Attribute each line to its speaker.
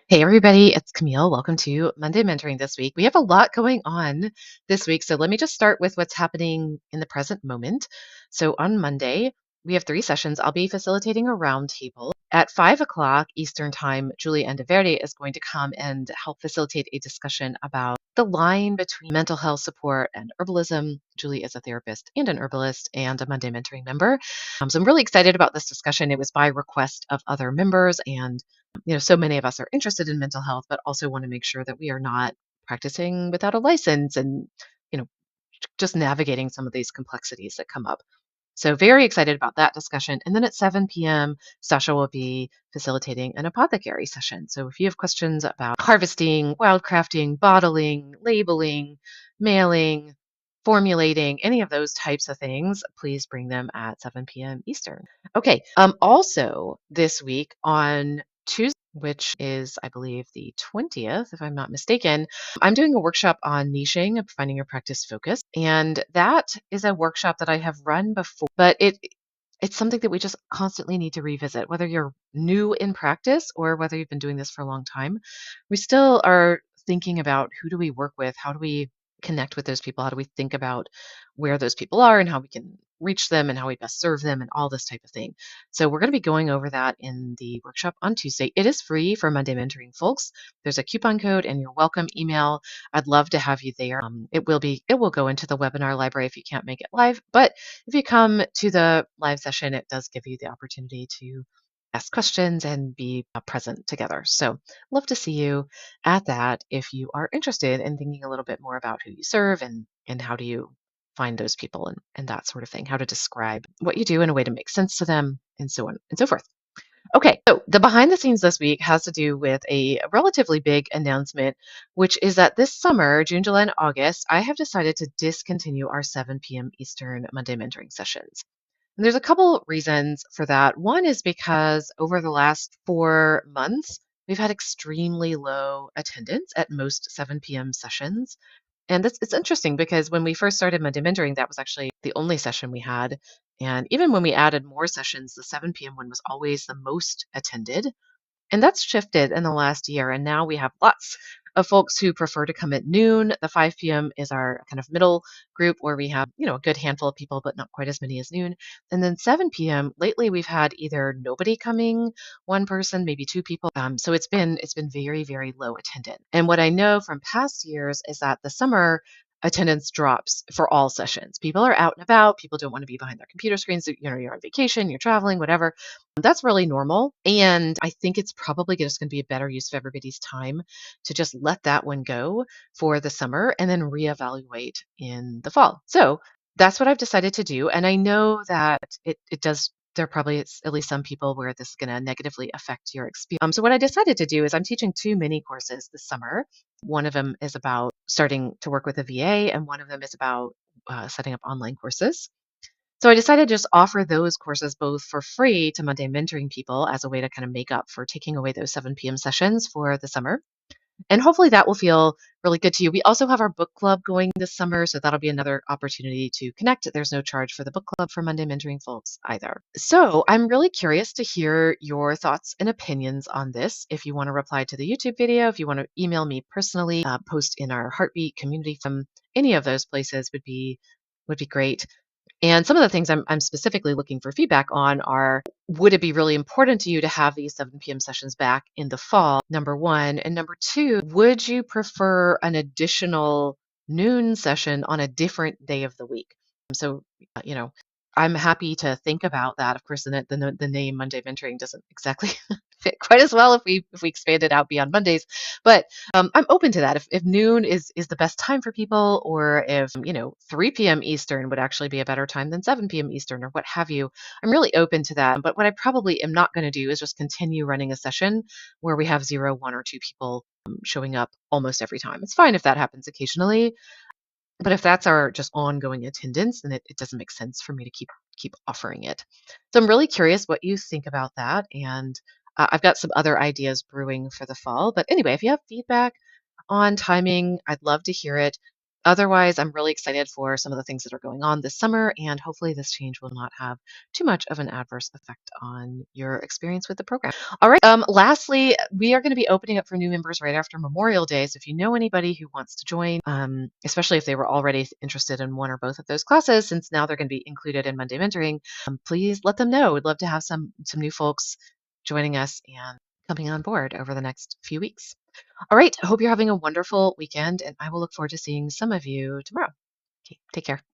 Speaker 1: Hey everybody, it's Camille. Welcome to Monday Mentoring this week. We have a lot going on this week, so let me just start with what's happening in the present moment. So on Monday, we have 3 sessions. I'll be facilitating a roundtable. At 5 o'clock Eastern Time, Julie Endeverde is going to come and help facilitate a discussion about the line between mental health support and herbalism. Julie is a therapist and an herbalist and a Monday Mentoring member. So I'm really excited about this discussion. It was by request of other members, and so many of us are interested in mental health, but also want to make sure that we are not practicing without a license and, you know, just navigating some of these complexities that come up. So very excited about that discussion. And then at 7 p.m., Sasha will be facilitating an apothecary session. So if you have questions about harvesting, wildcrafting, bottling, labeling, mailing, formulating, any of those types of things, please bring them at 7 p.m. Eastern. Okay. Also this week on Tuesday, which is, I believe, the 20th, if I'm not mistaken, I'm doing a workshop on niching, finding your practice focus. And that is a workshop that I have run before, but it's something that we just constantly need to revisit, whether you're new in practice or whether you've been doing this for a long time. We still are thinking about who do we work with? How do we connect with those people? How do we think about where those people are and how we can reach them and how we best serve them and all this type of thing. So we're going to be going over that in the workshop on Tuesday. It is free for Monday Mentoring folks. There's a coupon code and your welcome email. I'd love to have you there. It will go into the webinar library if you can't make it live, but if you come to the live session, it does give you the opportunity to ask questions and be present together. So love to see you at that if you are interested in thinking a little bit more about who you serve and how do you find those people and that sort of thing, how to describe what you do in a way to make sense to them and so on and so forth. Okay, so the behind the scenes this week has to do with a relatively big announcement, which is that this summer, June, July, and August, I have decided to discontinue our 7 p.m. Eastern Monday mentoring sessions. And there's a couple reasons for that. One is because over the last 4 months, we've had extremely low attendance at most 7 p.m. sessions. And it's interesting because when we first started Monday Mentoring, that was actually the only session we had. And even when we added more sessions, the 7 p.m. one was always the most attended. And that's shifted in the last year. And now we have lots of folks who prefer to come at noon. The 5 p.m. is our kind of middle group where we have, a good handful of people, but not quite as many as noon. And then 7 p.m. lately we've had either nobody coming, one person, maybe two people. So it's been very, very low attendance. And what I know from past years is that the summer attendance drops for all sessions. People are out and about. People don't want to be behind their computer screens. You're on vacation, you're traveling, whatever. That's really normal. And I think it's probably just going to be a better use of everybody's time to just let that one go for the summer and then reevaluate in the fall. So that's what I've decided to do. And I know that it does. There probably is at least some people where this is going to negatively affect your experience. So what I decided to do is I'm teaching 2 mini courses this summer. One of them is about starting to work with a VA, and one of them is about setting up online courses. So I decided to just offer those courses both for free to Monday mentoring people as a way to kind of make up for taking away those 7 p.m. sessions for the summer. And hopefully that will feel really good to you. We also have our book club going this summer, so that'll be another opportunity to connect. There's no charge for the book club for Monday mentoring folks either. So I'm really curious to hear your thoughts and opinions on this. If you want to reply to the YouTube video, if you want to email me personally, post in our Heartbeat community from any of those places would be great. And some of the things I'm specifically looking for feedback on are, would it be really important to you to have these 7 p.m. sessions back in the fall, number one? And number two, would you prefer an additional noon session on a different day of the week? So, I'm happy to think about that. Of course, the name Monday Mentoring doesn't exactly fit quite as well if we expand it out beyond Mondays, but I'm open to that. If noon is the best time for people, or if 3 p.m. Eastern would actually be a better time than 7 p.m. Eastern, or what have you, I'm really open to that. But what I probably am not going to do is just continue running a session where we have zero, one, or two people showing up almost every time. It's fine if that happens occasionally, but if that's our just ongoing attendance, then it doesn't make sense for me to keep offering it. So I'm really curious what you think about that, and I've got some other ideas brewing for the fall. But anyway, if you have feedback on timing, I'd love to hear it. Otherwise, I'm really excited for some of the things that are going on this summer, and hopefully, this change will not have too much of an adverse effect on your experience with the program. All right. Lastly, we are going to be opening up for new members right after Memorial Day. So if you know anybody who wants to join, especially if they were already interested in one or both of those classes, since now they're going to be included in Monday Mentoring, please let them know. We'd love to have some new folks joining us and coming on board over the next few weeks. All right. I hope you're having a wonderful weekend, and I will look forward to seeing some of you tomorrow. Okay, take care.